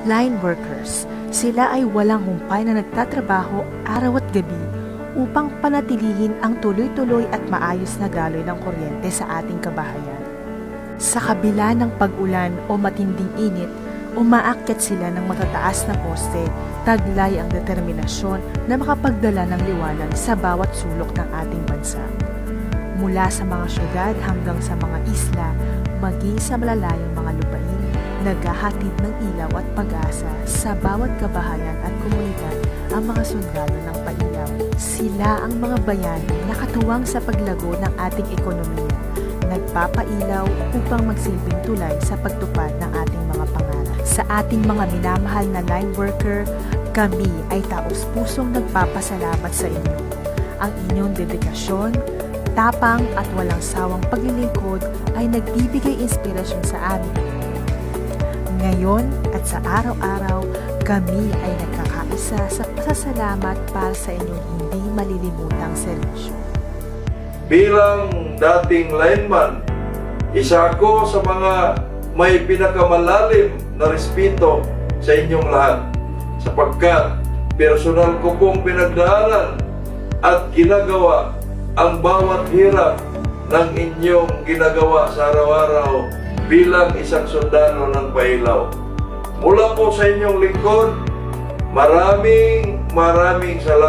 Line workers, sila ay walang humpay na nagtatrabaho araw at gabi upang panatilihin ang tuloy-tuloy at maayos na daloy ng kuryente sa ating kabahayan. Sa kabila ng pag-ulan o matinding init, umaakyat sila ng matataas na poste, taglay ang determinasyon na makapagdala ng liwanag sa bawat sulok ng ating bansa. Mula sa mga syudad hanggang sa mga isla, maging sa malalayong mga lupain, naghahatid ng ilaw at pag-asa sa bawat kabahayan at komunidad ang mga sundalo ng pailaw. Sila ang mga bayani na katuwang sa paglago ng ating ekonomiya, nagpapailaw upang magsilbing tulay sa pagtupad ng ating mga pangarap. Sa ating mga minamahal na line worker, kami ay taos-pusong nagpapasalamat sa inyo. Ang inyong dedikasyon, tapang at walang sawang paglilingkod ay nagbibigay inspirasyon sa amin. Ngayon at sa araw-araw, kami ay nagkakaisa sa pasasalamat para sa inyong hindi malilimutang serbisyo. Bilang dating lineman, isa ako sa mga may pinakamalalim na respeto sa inyong lahat sapagkat personal ko pong pinagdaanan at ginagawa ang bawat hirap ng inyong ginagawa sa araw-araw bilang isang sundalo ng pailaw. Mula po sa inyong lingkod, maraming salamat.